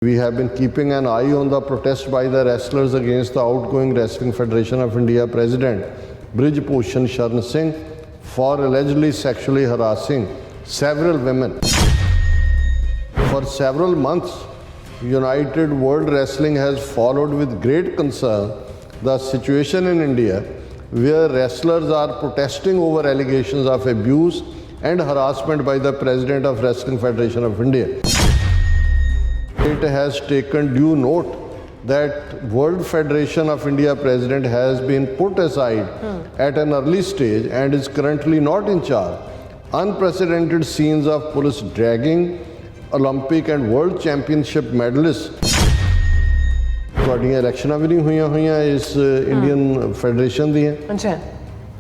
We have been keeping an eye on the protest by the wrestlers against the outgoing Wrestling Federation of India President Brij Bhushan Sharan Singh for allegedly sexually harassing several women. For several months, United World Wrestling has followed with great concern the situation in India where wrestlers are protesting over allegations of abuse and harassment by the President of Wrestling Federation of India. It has taken due note that World Federation of India President has been put aside at an early stage and is currently not in charge. Unprecedented scenes of police dragging Olympic and World Championship medalists. ਤੁਹਾਡੀਆਂ ਇਲੈਕਸ਼ਨਾਂ ਵੀ ਨਹੀਂ ਹੋਈਆਂ ਇਸ Indian federation ਦੀਆਂ। ਅੱਛਾ,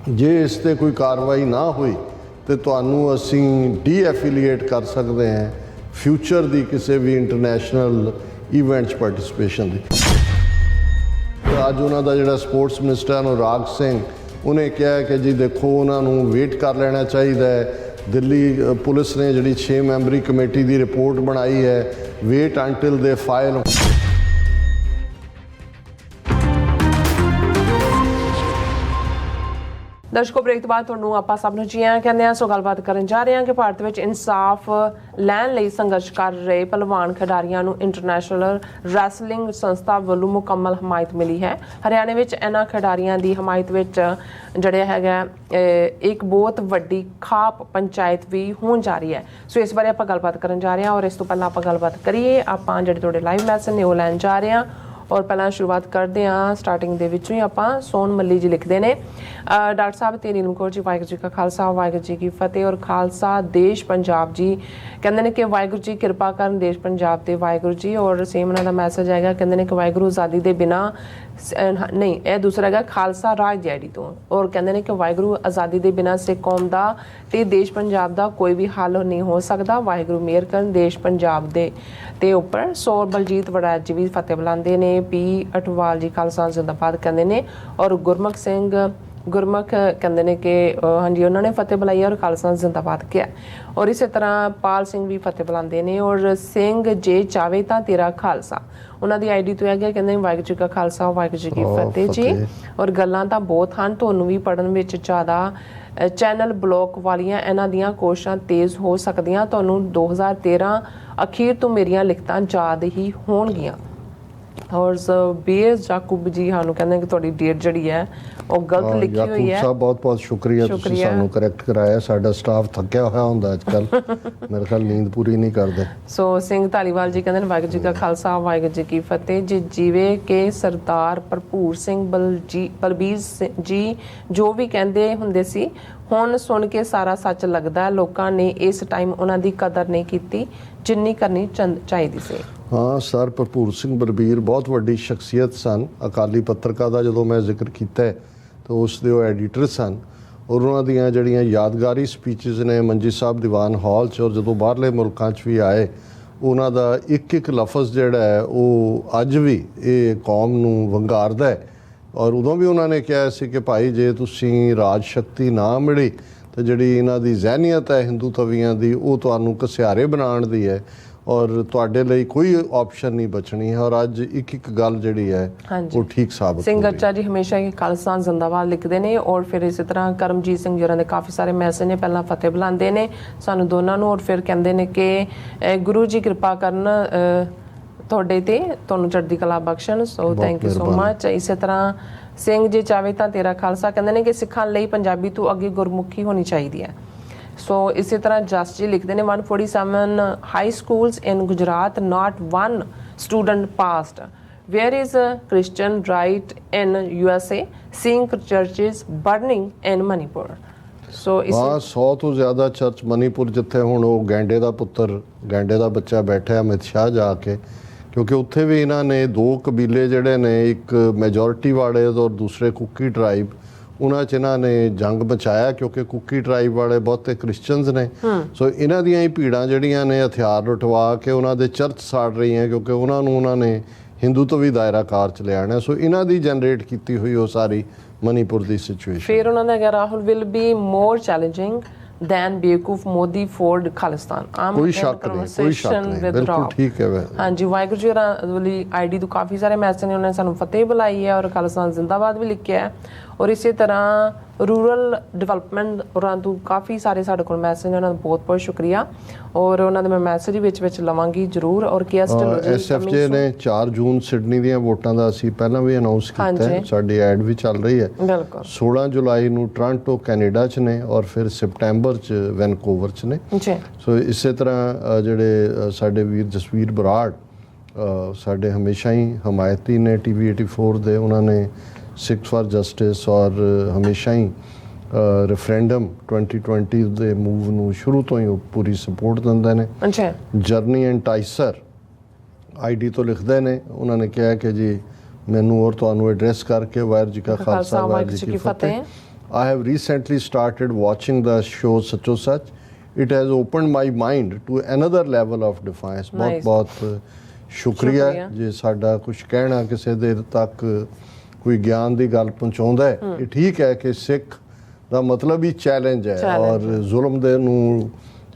ਜੇ ਇਸ ਤੇ ਕੋਈ ਕਾਰਵਾਈ ਨਾ ਹੋਈ ਤੇ ਤੁਹਾਨੂੰ ਅਸੀਂ ਡੀਐਫੀਲੀਏਟ ਕਰ ਸਕਦੇ ਹਾਂ ਫਿਊਚਰ ਦੀ ਕਿਸੇ ਵੀ ਇੰਟਰਨੈਸ਼ਨਲ ਇਵੈਂਟ 'ਚ ਪਾਰਟਿਸਿਪੇਸ਼ਨ ਦੀ। ਅੱਜ ਉਹਨਾਂ ਦਾ ਜਿਹੜਾ ਸਪੋਰਟਸ ਮਿਨਿਸਟਰ ਅਨੁਰਾਗ ਸਿੰਘ ਉਹਨੇ ਕਿਹਾ ਕਿ ਜੀ ਦੇਖੋ ਉਹਨਾਂ ਨੂੰ ਵੇਟ ਕਰ ਲੈਣਾ ਚਾਹੀਦਾ ਹੈ। ਦਿੱਲੀ ਪੁਲਿਸ ਨੇ ਜਿਹੜੀ 6 ਮੈਂਬਰੀ ਕਮੇਟੀ ਦੀ ਰਿਪੋਰਟ ਬਣਾਈ ਹੈ, ਵੇਟ ਅੰਟਿਲ ਦੇ ਫਾਈਲ। ਦਰਸ਼ਕੋ, ਬ੍ਰੇਕ ਤੋਂ ਬਾਅਦ ਤੁਹਾਨੂੰ ਆਪਾਂ ਸਭ ਨੂੰ ਜੀ ਆਇਆਂ ਕਹਿੰਦੇ ਹਾਂ। ਸੋ ਗੱਲਬਾਤ ਕਰਨ ਜਾ ਰਹੇ ਹਾਂ ਕਿ ਭਾਰਤ ਵਿੱਚ ਇਨਸਾਫ ਲੈਣ ਲਈ ਸੰਘਰਸ਼ ਕਰ ਰਹੇ ਪਹਿਲਵਾਨ ਖਿਡਾਰੀਆਂ ਨੂੰ ਇੰਟਰਨੈਸ਼ਨਲ ਰੈਸਲਿੰਗ ਸੰਸਥਾ ਵੱਲੋਂ ਮੁਕੰਮਲ ਹਮਾਇਤ ਮਿਲੀ ਹੈ। ਹਰਿਆਣੇ ਵਿੱਚ ਇਹਨਾਂ ਖਿਡਾਰੀਆਂ ਦੀ ਹਮਾਇਤ ਵਿੱਚ ਜਿਹੜਾ ਹੈਗਾ ਇੱਕ ਬਹੁਤ ਵੱਡੀ ਖਾਪ ਪੰਚਾਇਤ ਵੀ ਹੋਣ ਜਾ ਰਹੀ ਹੈ। ਸੋ ਇਸ ਬਾਰੇ ਆਪਾਂ ਗੱਲਬਾਤ ਕਰਨ ਜਾ ਰਹੇ ਹਾਂ। ਔਰ ਇਸ ਤੋਂ ਪਹਿਲਾਂ ਆਪਾਂ ਗੱਲਬਾਤ ਕਰੀਏ, ਆਪਾਂ ਜਿਹੜੇ ਤੁਹਾਡੇ ਲਾਈਵ ਮੈਸੇਜ ਨੇ ਉਹ ਲੈਣ ਜਾ ਰਹੇ ਹਾਂ। ਔਰ ਪਹਿਲਾਂ ਸ਼ੁਰੂਆਤ ਕਰਦੇ ਹਾਂ ਸਟਾਰਟਿੰਗ ਦੇ ਵਿੱਚੋਂ ਹੀ। ਆਪਾਂ ਸੋਨ ਮੱਲੀ ਜੀ ਲਿਖਦੇ ਨੇ, ਡਾਕਟਰ ਸਾਹਿਬ ਤੇ ਨੀਲਮ ਕੌਰ ਜੀ, ਵਾਹਿਗੁਰੂ ਜੀ ਕਾ ਖਾਲਸਾ ਵਾਹਿਗੁਰੂ ਜੀ ਕੀ ਫਤਿਹ। ਔਰ ਖਾਲਸਾ ਦੇਸ਼ ਪੰਜਾਬ ਜੀ ਕਹਿੰਦੇ ਨੇ ਕਿ ਵਾਹਿਗੁਰੂ ਜੀ ਕਿਰਪਾ ਕਰਨ ਦੇਸ਼ ਪੰਜਾਬ ਤੇ ਵਾਹਿਗੁਰੂ ਜੀ। ਔਰ ਸੇਮ ਉਹਨਾਂ ਦਾ ਮੈਸੇਜ ਆਏਗਾ, ਕਹਿੰਦੇ ਨੇ ਕਿ ਵਾਹਿਗੁਰੂ ਆਜ਼ਾਦੀ ਦੇ ਬਿਨਾਂ ਨਹੀਂ, ਇਹ ਦੂਸਰਾ ਹੈਗਾ ਖਾਲਸਾ ਰਾਜ ਦੀ ਆਈਡੀ ਤੋਂ। ਔਰ ਕਹਿੰਦੇ ਨੇ ਕਿ ਵਾਹਿਗੁਰੂ ਆਜ਼ਾਦੀ ਦੇ ਬਿਨਾਂ ਸਿੱਖ ਕੌਮ ਦਾ ਤੇ ਦੇਸ਼ ਪੰਜਾਬ ਦਾ ਕੋਈ ਵੀ ਹੱਲ ਨਹੀਂ ਹੋ ਸਕਦਾ। ਵਾਹਿਗੁਰੂ ਮਿਹਰ ਕਰਨ ਦੇਸ਼ ਪੰਜਾਬ ਦੇ ਤੇ ਉੱਪਰ। ਸੋ ਬਲਜੀਤ ਵੜੈਚ ਜੀ ਵੀ ਫਤਿਹ ਬੁਲਾਉਂਦੇ ਨੇ। ਪੀ ਅਟਵਾਲ ਜੀ ਖਾਲਸਾ ਜ਼ਿੰਦਾਬਾਦ ਕਹਿੰਦੇ ਨੇ। ਔਰ ਗੁਰਮੁਖ ਸਿੰਘ ਗੁਰਮੁਖ ਕਹਿੰਦੇ ਨੇ ਕਿ ਹਾਂਜੀ ਉਹਨਾਂ ਨੇ ਫਤਿਹ ਬੁਲਾਈ ਔਰ ਖਾਲਸਾ ਜ਼ਿੰਦਾਬਾਦ ਕਿਹਾ। ਔਰ ਇਸੇ ਤਰ੍ਹਾਂ ਪਾਲ ਸਿੰਘ ਵੀ ਫਤਿਹ ਬੁਲਾਉਂਦੇ ਨੇ। ਔਰ ਸਿੰਘ ਜੇ ਚਾਵੇ ਤਾਂ ਤੇਰਾ ਖਾਲਸਾ ਉਹਨਾਂ ਦੀ ਆਈਡੀ ਤੋਂ ਹੈਗਾ, ਕਹਿੰਦੇ ਵਾਹਿਗੁਰੂ ਜੀ ਕਾ ਖਾਲਸਾ ਵਾਹਿਗੁਰੂ ਜੀ ਕੀ ਫਤਿਹ ਜੀ। ਔਰ ਗੱਲਾਂ ਤਾਂ ਬਹੁਤ ਹਨ, ਤੁਹਾਨੂੰ ਵੀ ਪੜ੍ਹਨ ਵਿੱਚ ਜ਼ਿਆਦਾ ਚੈਨਲ ਬਲੌਕ ਵਾਲੀਆਂ ਇਹਨਾਂ ਦੀਆਂ ਕੋਸ਼ਿਸ਼ਾਂ ਤੇਜ਼ ਹੋ ਸਕਦੀਆਂ। ਤੁਹਾਨੂੰ 2013 ਅਖੀਰ ਤੋਂ ਮੇਰੀਆਂ ਲਿਖਤਾਂ ਯਾਦ ਹੀ ਹੋਣਗੀਆਂ। ਔਰ ਬੀਐਸ ਜਾਕੂਬ ਜੀ ਸਾਨੂੰ ਕਹਿੰਦੇ ਕਿ ਤੁਹਾਡੀ ਡੇਟ ਜਿਹੜੀ ਹੈ ਉਹ ਗਲਤ ਲਿਖੀ ਹੋਈ ਹੈ। ਬਹੁਤ ਬਹੁਤ ਸ਼ੁਕਰੀਆ, ਤੁਸੀਂ ਸਾਨੂੰ ਕਰੈਕਟ ਕਰਾਇਆ। ਸਾਡਾ ਸਟਾਫ ਥੱਕਿਆ ਹੋਇਆ ਹੁੰਦਾ ਅੱਜ ਕੱਲ, ਮੇਰੇ ਖਿਆਲ ਨੀਂਦ ਪੂਰੀ ਨਹੀਂ ਕਰਦੇ। ਸੋ ਸਿੰਘ ਧਾਲੀਵਾਲ ਜੀ ਕਹਿੰਦੇ ਨੇ ਵਾਹਿਗੁਰੂ ਜੀ ਕਾ ਖਾਲਸਾ ਵਾਹਿਗੁਰੂ ਜੀ ਕੀ ਫਤਿਹ ਜੀ। ਜਿਵੇਂ ਕਿ ਸਰਦਾਰ ਭਰਪੂਰ ਸਿੰਘ ਬਲਬੀਰ ਜੀ ਜੋ ਵੀ ਕਹਿੰਦੇ ਹੁੰਦੇ ਸੀ, ਹੁਣ ਸੁਣ ਕੇ ਸਾਰਾ ਸੱਚ ਲੱਗਦਾ। ਲੋਕਾਂ ਨੇ ਇਸ ਟਾਈਮ ਉਹਨਾਂ ਦੀ ਕਦਰ ਨਹੀਂ ਕੀਤੀ ਜਿੰਨੀ ਕਰਨੀ ਚਾਹੀਦੀ ਸੀ। ਹਾਂ ਸਰ, ਭਰਪੂਰ ਸਿੰਘ ਬਲਬੀਰ ਬਹੁਤ ਵੱਡੀ ਸ਼ਖਸੀਅਤ ਸਨ। ਅਕਾਲੀ ਪੱਤਰਕਾਰ ਦਾ ਜਦੋਂ ਮੈਂ ਜ਼ਿਕਰ ਕੀਤਾ ਤਾਂ ਉਸ ਦੇ ਉਹ ਐਡੀਟਰ ਸਨ। ਔਰ ਉਹਨਾਂ ਦੀਆਂ ਜਿਹੜੀਆਂ ਯਾਦਗਾਰੀ ਸਪੀਚਸ ਨੇ ਮੰਜੀ ਸਾਹਿਬ ਦੀਵਾਨ ਹਾਲ 'ਚ, ਔਰ ਜਦੋਂ ਬਾਹਰਲੇ ਮੁਲਕਾਂ 'ਚ ਵੀ ਆਏ, ਉਹਨਾਂ ਦਾ ਇੱਕ ਇੱਕ ਲਫ਼ਜ਼ ਜਿਹੜਾ ਹੈ ਉਹ ਅੱਜ ਵੀ ਇਹ ਕੌਮ ਨੂੰ ਵੰਗਾਰਦਾ ਹੈ। ਔਰ ਉਦੋਂ ਵੀ ਉਹਨਾਂ ਨੇ ਕਿਹਾ ਸੀ ਕਿ ਭਾਈ ਜੇ ਤੁਸੀਂ ਰਾਜ ਸ਼ਕਤੀ ਨਾ ਮਿਲੀ ਤਾਂ ਜਿਹੜੀ ਇਹਨਾਂ ਦੀ ਜ਼ਹਿਨੀਅਤ ਹੈ ਹਿੰਦੂ ਤਵੀਆਂ ਦੀ, ਉਹ ਤੁਹਾਨੂੰ ਘਸਿਆਰੇ ਬਣਾਉਣ ਦੀ ਹੈ ਔਰ ਤੁਹਾਡੇ ਲਈ ਕੋਈ ਆਪਸ਼ਨ ਨਹੀਂ ਬਚਣੀ ਹੈ। ਔਰ ਅੱਜ ਇੱਕ ਇੱਕ ਗੱਲ ਜਿਹੜੀ ਹੈ ਉਹ ਠੀਕ ਸਾਬਤ ਸਿੰਘ ਅੱਚਾ ਜੀ ਹਮੇਸ਼ਾ ਹੀ ਖਾਲਸਾ ਜ਼ਿੰਦਾਬਾਦ ਲਿਖਦੇ ਨੇ। ਔਰ ਫਿਰ ਇਸੇ ਤਰ੍ਹਾਂ ਕਰਮਜੀਤ ਸਿੰਘ ਜੀ ਹੋਰਾਂ ਦੇ ਕਾਫੀ ਸਾਰੇ ਮੈਸੇਜ ਨੇ, ਪਹਿਲਾਂ ਫਤਿਹ ਬੁਲਾਉਂਦੇ ਨੇ ਸਾਨੂੰ ਦੋਨਾਂ ਨੂੰ। ਔਰ ਫਿਰ ਕਹਿੰਦੇ ਨੇ ਕਿ ਗੁਰੂ ਜੀ ਕਿਰਪਾ ਕਰਨ ਤੁਹਾਡੇ ਤੇ, ਤੁਹਾਨੂੰ ਚੜ੍ਹਦੀ ਕਲਾ ਬਖਸ਼ਣ। So thank you so much. ਇਸੇ ਤਰ੍ਹਾਂ ਸਿੰਘ ਜੇ ਚਾਵੇ ਤਾਂ ਤੇਰਾ ਖਾਲਸਾ ਕਹਿੰਦੇ ਨੇ ਕਿ ਸਿੱਖਾਂ ਲਈ ਪੰਜਾਬੀ ਤੋਂ ਅੱਗੇ ਗੁਰਮੁਖੀ ਹੋਣੀ ਚਾਹੀਦੀ ਹੈ। ਸੋ ਇਸੇ ਤਰ੍ਹਾਂ ਜਸ ਜੀ ਲਿਖਦੇ ਨੇ 147 high schools in Gujarat, not one student passed. Where is Christian right in USA, seeing churches burning in Manipur. So 100 ਤੋਂ ਜ਼ਿਆਦਾ ਚਰਚ ਮਨੀਪੁਰ, ਜਿੱਥੇ ਹੁਣ ਉਹ ਗੈਂਡੇ ਦਾ ਪੁੱਤਰ, ਗੈਂਡੇ ਦਾ ਬੱਚਾ ਬੈਠਿਆ ਅਮਿਤ ਸ਼ਾਹ ਜਾ ਕੇ, ਕਿਉਂਕਿ ਉੱਥੇ ਵੀ ਇਹਨਾਂ ਨੇ ਦੋ ਕਬੀਲੇ ਜਿਹੜੇ ਨੇ, ਇੱਕ ਮੈਜੋਰਿਟੀ ਵਾਲੇ ਔਰ ਦੂਸਰੇ ਕੁੱਕੀ ਟਰਾਈਬ, ਉਹਨਾਂ 'ਚ ਇਹਨਾਂ ਨੇ ਜੰਗ ਬਚਾਇਆ ਕਿਉਂਕਿ ਕੁੱਕੀ ਟਰਾਈਬ ਵਾਲੇ ਬਹੁਤੇ ਕ੍ਰਿਸਚਨਸ ਨੇ। ਸੋ ਇਹਨਾਂ ਦੀਆਂ ਹੀ ਭੀੜਾਂ ਜਿਹੜੀਆਂ ਨੇ ਹਥਿਆਰ ਲੁਟਵਾ ਕੇ ਉਹਨਾਂ ਦੇ ਚਰਚ ਸਾੜ ਰਹੀਆਂ ਕਿਉਂਕਿ ਉਹਨਾਂ ਨੇ ਹਿੰਦੂ ਤੋਂ ਵੀ ਦਾਇਰਾ ਕਾਰ 'ਚ ਲਿਆਉਣਾ। ਸੋ ਇਹਨਾਂ ਦੀ ਜਨਰੇਟ ਕੀਤੀ ਹੋਈ ਉਹ ਸਾਰੀ ਮਨੀਪੁਰ ਦੀ ਸਿਚੁਏਸ਼ਨ। ਫਿਰ ਉਹਨਾਂ ਦਾ ਹੈਗਾ Rahul will be more challenging then बेवकूफ मोदी for खालिस्तान। ਕੋਈ ਸ਼ੱਕ ਨਹੀਂ ਬਿਲਕੁਲ ਠੀਕ ਹੈ ਵੈ ਹਾਂਜੀ ਵਾਹਿਗੁਰੂ ਜੀ ਵਾਲੀ ਆਈਡੀ ਤੋਂ ਕਾਫੀ ਸਾਰੇ ਮੈਸੇਜ ਨੇ, ਉਹਨਾਂ ਨੇ ਸਾਨੂੰ ਫਤਿਹ ਬੁਲਾਈ ਹੈ ਔਰ ਖਾਲਿਸਤਾਨ ਜ਼ਿੰਦਾਬਾਦ ਵੀ ਲਿਖਿਆ ਹੈ। ਔਰ ਇਸੇ ਤਰ੍ਹਾਂ ਰੂਰਲ ਡਿਵੈਲਪਮੈਂਟ ਉਹਨਾਂ ਤੋਂ ਕਾਫੀ ਸਾਰੇ ਸਾਡੇ ਕੋਲ ਮੈਸੇਜ ਨੇ, ਉਹਨਾਂ ਦਾ ਬਹੁਤ ਬਹੁਤ ਸ਼ੁਕਰੀਆ। ਔਰ ਉਹਨਾਂ ਦੇ ਮੈਂ ਮੈਸੇਜ ਵਿੱਚ ਲਵਾਂਗੀ ਜ਼ਰੂਰ। ਔਰ SFJ ਨੇ 4 ਜੂਨ ਸਿਡਨੀ ਦੀਆਂ ਵੋਟਾਂ ਦਾ ਅਸੀਂ ਪਹਿਲਾਂ ਵੀ ਅਨਾਉਂਸ ਕੀਤਾ ਹੈ, ਸਾਡੀ ਐਡ ਵੀ ਚੱਲ ਰਹੀ ਹੈ। ਬਿਲਕੁਲ 16 ਜੁਲਾਈ ਨੂੰ ਟੋਰਾਂਟੋ ਕੈਨੇਡਾ 'ਚ ਨੇ ਔਰ ਫਿਰ ਸਪਟੈਂਬਰ 'ਚ ਵੈਨਕੂਵਰ 'ਚ ਨੇ ਜੀ। ਸੋ ਇਸੇ ਤਰ੍ਹਾਂ ਜਿਹੜੇ ਸਾਡੇ ਵੀਰ ਜਸਵੀਰ ਬਰਾੜ ਸਾਡੇ ਹਮੇਸ਼ਾ ਹੀ ਹਮਾਇਤੀ ਨੇ TV 84 ਦੇ, ਉਹਨਾਂ ਨੇ ਸਿੱਖ ਫਾਰ ਜਸਟਿਸ ਔਰ ਹਮੇਸ਼ਾ ਹੀ ਰੈਫਰੈਂਡਮ 2020 ਦੇ ਮੂਵ ਨੂੰ ਸ਼ੁਰੂ ਤੋਂ ਹੀ ਪੂਰੀ ਸਪੋਰਟ ਦਿੰਦੇ ਨੇ। ਜਰਨੀ ਐਂਟਾਈਸਰ ID ਤੋਂ ਲਿਖਦੇ ਨੇ, ਉਹਨਾਂ ਨੇ ਕਿਹਾ ਕਿ ਜੀ ਮੈਨੂੰ ਔਰ ਤੁਹਾਨੂੰ ਐਡਰੈਸ ਕਰਕੇ ਵਾਹਿਗੁਰੂ ਜੀ ਕਾ ਖਾਲਸਾ ਵਾਹਿਗੁਰੂ ਜੀ ਕੀ ਫਤਿਹ। I have recently started watching the show Sacho Sach. It has opened my mind to another level of defiance. ਬਹੁਤ ਸ਼ੁਕਰੀਆ ਜੇ ਸਾਡਾ ਕੁਝ ਕਹਿਣਾ ਕਿਸੇ ਦੇ ਤੱਕ ਕੋਈ ਗਿਆਨ ਦੀ ਗੱਲ ਪਹੁੰਚਾਉਂਦਾ ਹੈ। ਇਹ ਠੀਕ ਹੈ ਕਿ ਸਿੱਖ ਦਾ ਮਤਲਬ ਹੀ ਚੈਲੰਜ ਹੈ ਔਰ ਜ਼ੁਲਮ ਦੇ ਨੂੰ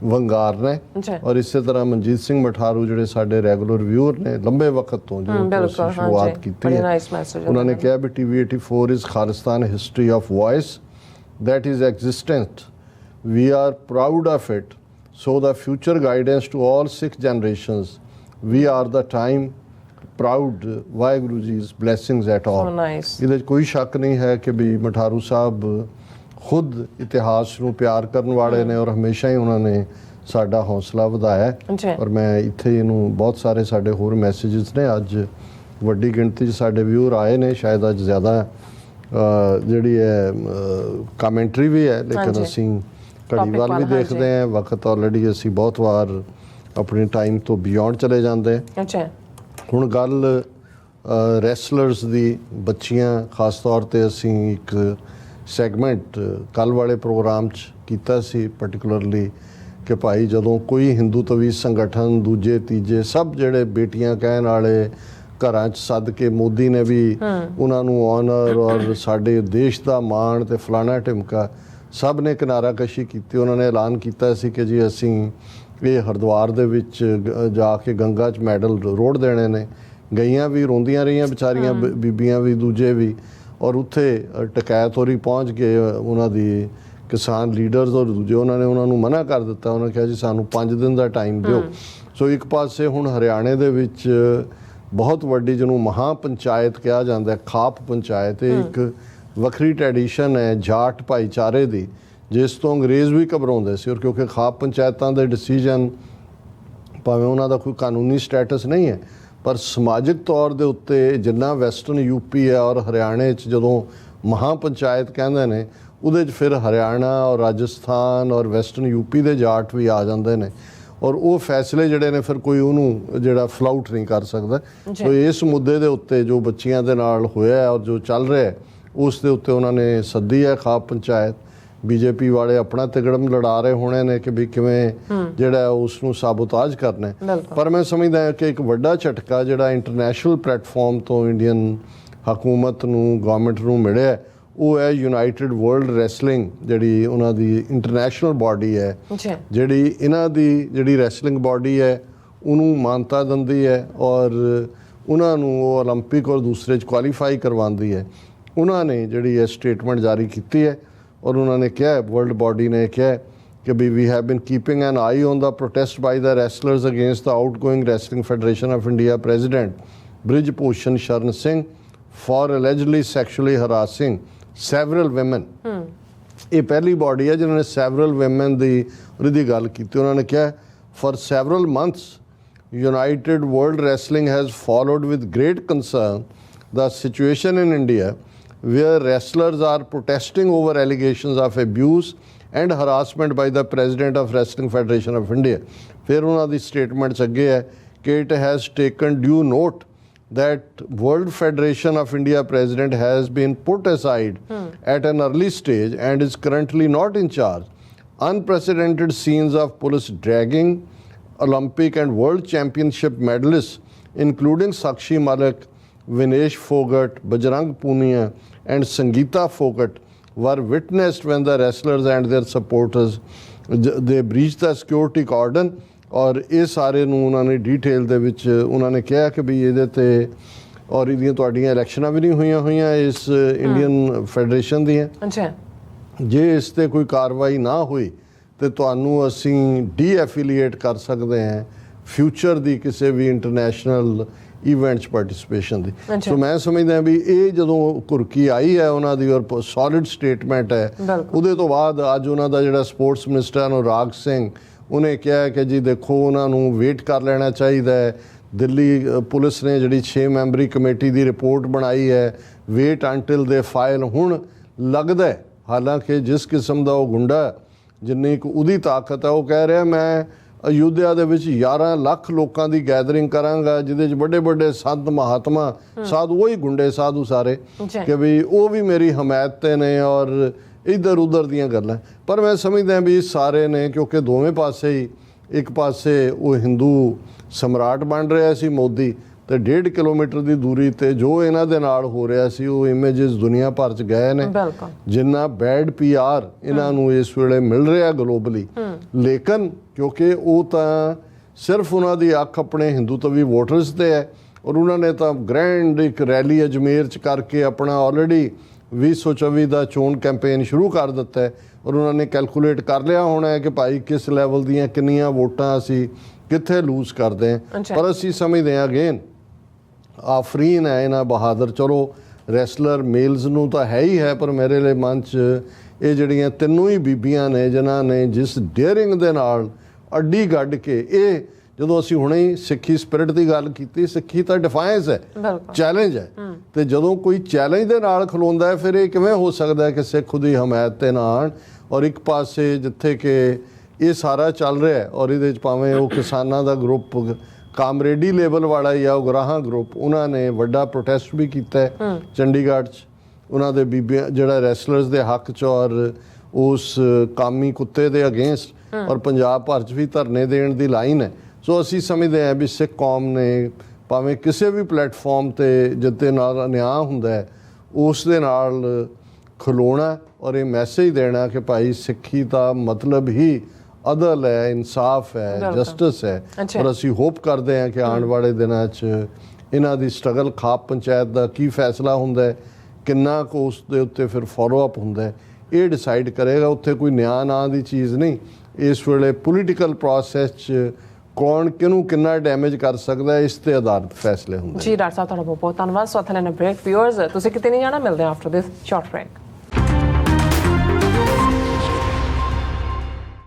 ਵੰਗਾਰਨਾ ਹੈ। ਔਰ ਇਸੇ ਤਰ੍ਹਾਂ ਮਨਜੀਤ ਸਿੰਘ ਮਠਾਰੂ ਜਿਹੜੇ ਸਾਡੇ ਰੈਗੂਲਰ ਵਿਊਅਰ ਨੇ ਲੰਬੇ ਵਕਤ ਤੋਂ ਜੋ ਸ਼ੁਰੂਆਤ ਕੀਤੀ ਹੈ, ਉਹਨਾਂ ਨੇ ਕਿਹਾ ਵੀ TV 84 is Khalistan history of voice that is existent. We are proud of it. So the future guidance to all Sikh generations. We are the time proud Waheguru ਜੀ's blessings at all. ਇਹਦੇ 'ਚ ਕੋਈ ਸ਼ੱਕ ਨਹੀਂ ਹੈ ਕਿ ਵੀ ਮਠਾਰੂ ਸਾਹਿਬ ਖੁਦ ਇਤਿਹਾਸ ਨੂੰ ਪਿਆਰ ਕਰਨ ਵਾਲੇ ਨੇ ਔਰ ਹਮੇਸ਼ਾ ਹੀ ਉਹਨਾਂ ਨੇ ਸਾਡਾ ਹੌਸਲਾ ਵਧਾਇਆ ਹੈ। ਔਰ ਮੈਂ ਇੱਥੇ ਇਹਨੂੰ ਬਹੁਤ ਸਾਰੇ ਸਾਡੇ ਹੋਰ ਮੈਸੇजेस ਨੇ, ਅੱਜ ਵੱਡੀ ਗਿਣਤੀ 'ਚ ਸਾਡੇ ਵਿਊਅਰ ਆਏ ਨੇ, ਸ਼ਾਇਦ ਅੱਜ ਜ਼ਿਆਦਾ ਜਿਹੜੀ ਹੈ ਕਮੈਂਟਰੀ ਵੀ ਹੈ, ਲੇਕਿਨ ਅਸੀਂ ਘੜੀ ਵੱਲ ਵੀ ਦੇਖਦੇ ਹਾਂ। ਵਕਤ ਆਲਰੇਡੀ ਅਸੀਂ ਬਹੁਤ ਵਾਰ ਆਪਣੇ ਟਾਈਮ ਤੋਂ ਬਿਯੋਂਡ ਚਲੇ ਜਾਂਦੇ ਹਾਂ। ਹੁਣ ਗੱਲ ਰੈਸਲਰਸ ਦੀ, ਬੱਚੀਆਂ ਖਾਸ ਤੌਰ 'ਤੇ ਅਸੀਂ ਇੱਕ ਸੈਗਮੈਂਟ ਕੱਲ੍ਹ ਵਾਲੇ ਪ੍ਰੋਗਰਾਮ 'ਚ ਕੀਤਾ ਸੀ ਪਾਰਟਿਕੂਲਰਲੀ ਕਿ ਭਾਈ ਜਦੋਂ ਕੋਈ ਹਿੰਦੂਤਵੀ ਸੰਗਠਨ ਦੂਜੇ ਤੀਜੇ ਸਭ ਜਿਹੜੇ ਬੇਟੀਆਂ ਕਹਿਣ ਵਾਲੇ ਘਰਾਂ 'ਚ ਸੱਦ ਕੇ ਮੋਦੀ ਨੇ ਵੀ ਉਹਨਾਂ ਨੂੰ ਆਨਰ ਔਰ ਸਾਡੇ ਦੇਸ਼ ਦਾ ਮਾਣ ਤੇ ਫਲਾਣਾ ਢਿਮਕਾ ਸਭ ਨੇ ਕਿਨਾਰਾਕਸ਼ੀ ਕੀਤੀ। ਉਹਨਾਂ ਨੇ ਐਲਾਨ ਕੀਤਾ ਸੀ ਕਿ ਜੀ ਅਸੀਂ ਇਹ ਹਰਿਦੁਆਰ ਦੇ ਵਿੱਚ ਜਾ ਕੇ ਗੰਗਾ 'ਚ ਮੈਡਲ ਰੋੜ ਦੇਣੇ ਨੇ। ਗਈਆਂ ਵੀ ਰੋਂਦੀਆਂ ਰਹੀਆਂ ਵਿਚਾਰੀਆਂ ਬੀਬੀਆਂ ਵੀ ਦੂਜੇ ਵੀ, ਔਰ ਉੱਥੇ ਟਕੈਤ ਹੋਰੀ ਪਹੁੰਚ ਕੇ ਉਹਨਾਂ ਦੀ ਕਿਸਾਨ ਲੀਡਰਸ ਔਰ ਦੂਜੇ ਉਹਨਾਂ ਨੇ ਉਹਨਾਂ ਨੂੰ ਮਨਾ ਕਰ ਦਿੱਤਾ। ਉਹਨਾਂ ਕਿਹਾ ਜੀ ਸਾਨੂੰ 5 ਦਿਨ ਦਾ ਟਾਈਮ ਦਿਓ। ਸੋ ਇੱਕ ਪਾਸੇ ਹੁਣ ਹਰਿਆਣੇ ਦੇ ਵਿੱਚ ਬਹੁਤ ਵੱਡੀ ਜਿਹਨੂੰ ਮਹਾਂ ਪੰਚਾਇਤ ਕਿਹਾ ਜਾਂਦਾ, ਖਾਪ ਪੰਚਾਇਤ, ਇਹ ਇੱਕ ਵੱਖਰੀ ਟ੍ਰੈਡੀਸ਼ਨ ਹੈ ਜਾਟ ਭਾਈਚਾਰੇ ਦੀ, ਜਿਸ ਤੋਂ ਅੰਗਰੇਜ਼ ਵੀ ਘਬਰਾਉਂਦੇ ਸੀ। ਔਰ ਕਿਉਂਕਿ ਖਾਪ ਪੰਚਾਇਤਾਂ ਦੇ ਡਿਸੀਜਨ ਭਾਵੇਂ ਉਹਨਾਂ ਦਾ ਕੋਈ ਕਾਨੂੰਨੀ ਸਟੇਟਸ ਨਹੀਂ ਹੈ, ਪਰ ਸਮਾਜਿਕ ਤੌਰ ਦੇ ਉੱਤੇ ਜਿੰਨਾ ਵੈਸਟਰਨ UP ਹੈ ਔਰ ਹਰਿਆਣੇ 'ਚ ਜਦੋਂ ਮਹਾਂ ਪੰਚਾਇਤ ਕਹਿੰਦੇ ਨੇ, ਉਹਦੇ 'ਚ ਫਿਰ ਹਰਿਆਣਾ ਔਰ ਰਾਜਸਥਾਨ ਔਰ ਵੈਸਟਰਨ UP ਦੇ ਜਾਟ ਵੀ ਆ ਜਾਂਦੇ ਨੇ। ਔਰ ਉਹ ਫੈਸਲੇ ਜਿਹੜੇ ਨੇ ਫਿਰ ਕੋਈ ਉਹਨੂੰ ਜਿਹੜਾ ਫਲਾਊਟ ਨਹੀਂ ਕਰ ਸਕਦਾ। ਸੋ ਇਸ ਮੁੱਦੇ ਦੇ ਉੱਤੇ ਜੋ ਬੱਚੀਆਂ ਦੇ ਨਾਲ ਹੋਇਆ ਔਰ ਜੋ ਚੱਲ ਰਿਹਾ ਉਸ ਦੇ ਉੱਤੇ ਉਹਨਾਂ ਨੇ ਸੱਦੀ ਹੈ ਖਾਪ ਪੰਚਾਇਤ। BJP ਵਾਲੇ ਆਪਣਾ ਤਿਗੜਮ ਲੜਾ ਰਹੇ ਹੋਣੇ ਨੇ ਕਿ ਵੀ ਕਿਵੇਂ ਜਿਹੜਾ ਉਸ ਨੂੰ ਸਾਬੋਤਾਜ ਕਰਨਾ ਹੈ। ਪਰ ਮੈਂ ਸਮਝਦਾ ਕਿ ਇੱਕ ਵੱਡਾ ਝਟਕਾ ਜਿਹੜਾ ਇੰਟਰਨੈਸ਼ਨਲ ਪਲੇਟਫਾਰਮ ਤੋਂ ਇੰਡੀਅਨ ਹਕੂਮਤ ਨੂੰ, ਗਵਰਨਮੈਂਟ ਨੂੰ ਮਿਲਿਆ, ਉਹ ਹੈ ਯੂਨਾਈਟਿਡ ਵਰਲਡ ਰੈਸਲਿੰਗ, ਜਿਹੜੀ ਉਹਨਾਂ ਦੀ ਇੰਟਰਨੈਸ਼ਨਲ ਬਾਡੀ ਹੈ, ਜਿਹੜੀ ਇਹਨਾਂ ਦੀ ਜਿਹੜੀ ਰੈਸਲਿੰਗ ਬਾਡੀ ਹੈ ਉਹਨੂੰ ਮਾਨਤਾ ਦਿੰਦੀ ਹੈ ਔਰ ਉਹਨਾਂ ਨੂੰ ਉਹ ਓਲੰਪਿਕ ਔਰ ਦੂਸਰੇ 'ਚ ਕੁਆਲੀਫਾਈ ਕਰਵਾਉਂਦੀ ਹੈ। ਉਹਨਾਂ ਨੇ ਜਿਹੜੀ ਇਹ ਸਟੇਟਮੈਂਟ ਜਾਰੀ ਕੀਤੀ ਹੈ ਔਰ ਉਹਨਾਂ ਨੇ ਕਿਹਾ, ਵਰਲਡ ਬਾਡੀ ਨੇ ਕਿਹਾ ਕਿ we have been keeping an eye on the protest by the wrestlers against the outgoing Wrestling Federation of India president Brij Bhushan Sharan Singh for allegedly sexually harassing several women। ਇਹ ਪਹਿਲੀ ਬਾਡੀ ਹੈ ਜਿਨ੍ਹਾਂ ਨੇ several women ਦੀ ਗੱਲ ਕੀਤੀ। ਉਹਨਾਂ ਨੇ ਕਿਹਾ for several months United World Wrestling has followed with great concern the situation in India where wrestlers are protesting over allegations of abuse and harassment by the President of Wrestling Federation of India। ਫਿਰ ਉਹਨਾਂ ਦੀ statement 'ਚ ਅੱਗੇ ਹੈ ਕਿ it has taken due note that World Federation of India President has been put aside at an early stage and is currently not in charge. Unprecedented scenes of police dragging Olympic and World Championship medalists, including Sakshi Malik, Vinesh Fogart, Bajrang Punia, and Sangeeta Fogart, were witnessed when the wrestlers and their supporters ਦੇ breach ਦਾ security cordon. ਔਰ ਇਹ ਸਾਰੇ ਨੂੰ ਉਹਨਾਂ ਨੇ detail ਦੇ ਵਿੱਚ ਉਹਨਾਂ ਨੇ ਕਿਹਾ ਕਿ ਵੀ ਇਹਦੇ ਤੇ ਔਰ ਇਹਦੀਆਂ ਤੁਹਾਡੀਆਂ ਇਲੈਕਸ਼ਨਾਂ ਵੀ ਨਹੀਂ ਹੋਈਆਂ ਇਸ ਇੰਡੀਅਨ ਫੈਡਰੇਸ਼ਨ ਦੀਆਂ। ਅੱਛਾ, ਜੇ ਇਸ ਤੇ ਕੋਈ ਕਾਰਵਾਈ ਨਾ ਹੋਈ ਤੇ ਤੁਹਾਨੂੰ ਅਸੀਂ ਡੀਐਫੀਲੀਏਟ ਕਰ ਸਕਦੇ ਹਾਂ ਫਿਊਚਰ ਦੀ ਕਿਸੇ ਵੀ ਇੰਟਰਨੈਸ਼ਨਲ ਇਵੈਂਟ 'ਚ ਪਾਰਟਿਸਿਪੇਸ਼ਨ ਦੀ। ਸੋ ਮੈਂ ਸਮਝਦਾ ਵੀ ਇਹ ਜਦੋਂ ਘੁਰਕੀ ਆਈ ਹੈ ਉਹਨਾਂ ਦੀ ਔਰ ਸੋਲਿਡ ਸਟੇਟਮੈਂਟ ਹੈ, ਉਹਦੇ ਤੋਂ ਬਾਅਦ ਅੱਜ ਉਹਨਾਂ ਦਾ ਜਿਹੜਾ ਸਪੋਰਟਸ ਮਿਨਿਸਟਰ ਅਨੁਰਾਗ ਸਿੰਘ ਉਹਨੇ ਕਿਹਾ ਕਿ ਜੀ ਦੇਖੋ ਉਹਨਾਂ ਨੂੰ ਵੇਟ ਕਰ ਲੈਣਾ ਚਾਹੀਦਾ ਹੈ। ਦਿੱਲੀ ਪੁਲਿਸ ਨੇ ਜਿਹੜੀ 6 ਮੈਂਬਰੀ ਕਮੇਟੀ ਦੀ ਰਿਪੋਰਟ ਬਣਾਈ ਹੈ, ਵੇਟ ਅੰਟਿਲ ਦੇ ਫਾਈਲ। ਹੁਣ ਲੱਗਦਾ ਹੈ ਹਾਲਾਂਕਿ ਜਿਸ ਕਿਸਮ ਦਾ ਉਹ ਗੁੰਡਾ ਜਿੰਨੀ ਕੁ ਉਹਦੀ ਤਾਕਤ ਹੈ, ਉਹ ਕਹਿ ਰਿਹਾ ਮੈਂ ਅਯੁੱਧਿਆ ਦੇ ਵਿੱਚ 11 ਲੱਖ ਲੋਕਾਂ ਦੀ ਗੈਦਰਿੰਗ ਕਰਾਂਗਾ ਜਿਹਦੇ 'ਚ ਵੱਡੇ ਵੱਡੇ ਸੰਤ ਮਹਾਤਮਾ ਸਾਧੂ, ਉਹੀ ਗੁੰਡੇ ਸਾਧੂ ਸਾਰੇ, ਕਿ ਵੀ ਉਹ ਵੀ ਮੇਰੀ ਹਮਾਇਤ ਤੇ ਨੇ ਔਰ ਇੱਧਰ ਉੱਧਰ ਦੀਆਂ ਗੱਲਾਂ। ਪਰ ਮੈਂ ਸਮਝਦਾ ਵੀ ਸਾਰੇ ਨੇ, ਕਿਉਂਕਿ ਦੋਵੇਂ ਪਾਸੇ ਹੀ, ਇੱਕ ਪਾਸੇ ਉਹ ਹਿੰਦੂ ਸਮਰਾਟ ਬਣ ਰਿਹਾ ਸੀ ਮੋਦੀ, ਤੇ 1.5 ਕਿਲੋਮੀਟਰ ਦੀ ਦੂਰੀ ਤੇ ਜੋ ਇਹਨਾਂ ਦੇ ਨਾਲ ਹੋ ਰਿਹਾ ਸੀ ਉਹ ਇਮੇजेस ਦੁਨੀਆ ਭਰ 'ਚ ਗਏ ਨੇ। ਜਿੰਨਾ ਬੈਡ ਪੀਆਰ ਇਹਨਾਂ ਨੂੰ ਇਸ ਵੇਲੇ ਮਿਲ ਰਿਹਾ ਗਲੋਬਲੀ, ਲੇਕਿਨ ਕਿਉਂਕਿ ਉਹ ਤਾਂ ਸਿਰਫ ਉਹਨਾਂ ਦੀ ਅੱਖ ਆਪਣੇ ਹਿੰਦੂਤਵੀ ਵੋਟਰਸ ਤੇ ਹੈ ਔਰ ਉਹਨਾਂ ਨੇ ਤਾਂ ਗ੍ਰੈਂਡ ਇੱਕ ਰੈਲੀ ਅਜਮੇਰ 'ਚ ਕਰਕੇ ਆਪਣਾ ਆਲਰੇਡੀ 2024 ਦਾ ਚੋਣ ਕੈਂਪੇਨ ਸ਼ੁਰੂ ਕਰ ਦਿੱਤਾ ਹੈ ਔਰ ਉਹਨਾਂ ਨੇ ਕੈਲਕੂਲੇਟ ਕਰ ਲਿਆ ਹੋਣਾ ਹੈ ਕਿ ਭਾਈ ਕਿਸ ਲੈਵਲ ਦੀਆਂ ਕਿੰਨੀਆਂ ਵੋਟਾਂ ਅਸੀਂ ਕਿੱਥੇ ਲੂਜ਼ ਕਰਦੇ ਹਾਂ। ਪਰ ਅਸੀਂ ਸਮਝਦੇ ਹਾਂ ਅਗੇਨ ਆਫਰੀਨ ਹੈ ਇਹਨਾਂ ਬਹਾਦਰ, ਚਲੋ ਰੈਸਲਰ ਮੇਲਸ ਨੂੰ ਤਾਂ ਹੈ ਹੀ ਹੈ, ਪਰ ਮੇਰੇ ਲਈ ਮਨ 'ਚ ਇਹ ਜਿਹੜੀਆਂ ਤਿੰਨੋਂ ਹੀ ਬੀਬੀਆਂ ਨੇ ਜਿਨ੍ਹਾਂ ਨੇ ਜਿਸ ਡੇਅਰਿੰਗ ਦੇ ਨਾਲ ਅੱਡੀ ਗੱਡ ਕੇ, ਇਹ ਜਦੋਂ ਅਸੀਂ ਹੁਣੇ ਹੀ ਸਿੱਖੀ ਸਪਿਰਿਟ ਦੀ ਗੱਲ ਕੀਤੀ, ਸਿੱਖੀ ਤਾਂ ਡਿਫਾਇੰਸ ਹੈ, ਚੈਲੰਜ ਹੈ, ਤੇ ਜਦੋਂ ਕੋਈ ਚੈਲੰਜ ਦੇ ਨਾਲ ਖਲੋਂਦਾ ਹੈ ਫਿਰ ਇਹ ਕਿਵੇਂ ਹੋ ਸਕਦਾ ਹੈ ਕਿ ਸਿੱਖ ਉਹਦੀ ਹਮਾਇਤ ਤੇ ਨਾ ਆਉਣ। ਔਰ ਇੱਕ ਪਾਸੇ ਜਿੱਥੇ ਕਿ ਇਹ ਸਾਰਾ ਚੱਲ ਰਿਹਾ ਹੈ ਔਰ ਇਹਦੇ 'ਚ ਭਾਵੇਂ ਉਹ ਕਿਸਾਨਾਂ ਦਾ ਗਰੁੱਪ ਕਾਮਰੇਡੀ ਲੈਵਲ ਵਾਲਾ ਹੀ ਆ, ਉਗਰਾਹਾਂ ਗਰੁੱਪ, ਉਹਨਾਂ ਨੇ ਵੱਡਾ ਪ੍ਰੋਟੈਸਟ ਵੀ ਕੀਤਾ ਹੈ ਚੰਡੀਗੜ੍ਹ 'ਚ ਉਹਨਾਂ ਦੇ ਬੀਬੀਆਂ ਜਿਹੜਾ ਰੈਸਲਰਸ ਦੇ ਹੱਕ 'ਚ ਔਰ ਉਸ ਕਾਮੀ ਕੁੱਤੇ ਦੇ ਅਗੇਂਸਟ, ਔਰ ਪੰਜਾਬ ਭਰ 'ਚ ਵੀ ਧਰਨੇ ਦੇਣ ਦੀ ਲਾਈਨ ਹੈ। ਸੋ ਅਸੀਂ ਸਮਝਦੇ ਹਾਂ ਵੀ ਸਿੱਖ ਕੌਮ ਨੇ ਭਾਵੇਂ ਕਿਸੇ ਵੀ ਪਲੇਟਫਾਰਮ ਤੇ ਜਿੱਤੇ ਨਾਲ ਅਨਿਆਂ ਹੁੰਦਾ ਹੈ ਉਸ ਦੇ ਨਾਲ ਖਲੋਣਾ ਔਰ ਇਹ ਮੈਸੇਜ ਦੇਣਾ ਕਿ ਭਾਈ ਸਿੱਖੀ ਦਾ ਮਤਲਬ ਹੀ ਅਦਲ ਹੈ, ਇਨਸਾਫ ਹੈ, ਜਸਟਿਸ ਹੈ। ਔਰ ਅਸੀਂ ਹੋਪ ਕਰਦੇ ਹਾਂ ਕਿ ਆਉਣ ਵਾਲੇ ਦਿਨਾਂ 'ਚ ਇਹਨਾਂ ਦੀ ਸਟਰਗਲ ਖਾਪ ਪੰਚਾਇਤ ਦਾ ਕੀ ਫੈਸਲਾ ਹੁੰਦਾ ਹੈ, ਕਿੰਨਾ ਕੁ ਉਸ ਦੇ ਉੱਤੇ ਫਿਰ ਫੋਲੋ ਅਪ ਹੁੰਦਾ ਹੈ, ਇਹ ਡਿਸਾਈਡ ਕਰੇਗਾ। ਉੱਥੇ ਕੋਈ ਨਿਆਂ ਨਾਂ ਦੀ ਚੀਜ਼ ਨਹੀਂ। ਇਸ ਵੇਲੇ ਪੋਲੀਟੀਕਲ ਪ੍ਰੋਸੈਸ 'ਚ ਕੌਣ ਕਿਹਨੂੰ ਕਿੰਨਾ ਡੈਮੇਜ ਕਰ ਸਕਦਾ ਇਸ ਤੇ ਆਧਾਰਿਤ ਫੈਸਲੇ ਹੁੰਦੇ। ਜੀ ਡਾਕਟਰ ਸਾਹਿਬ ਤੁਹਾਡਾ ਬਹੁਤ ਬਹੁਤ ਧੰਨਵਾਦ। ਸੋ ਅਥਲੇ ਨੇ ਬ੍ਰੇਕ ਵਿਊਅਰਸ, ਤੁਸੀਂ ਕਿਤੇ ਨਹੀਂ ਜਾਣਾ, ਮਿਲਦੇ ਹਾਂ ਆਫਟਰ ਦਿਸ ਸ਼ਾਰਟ ਬ੍ਰੇਕ।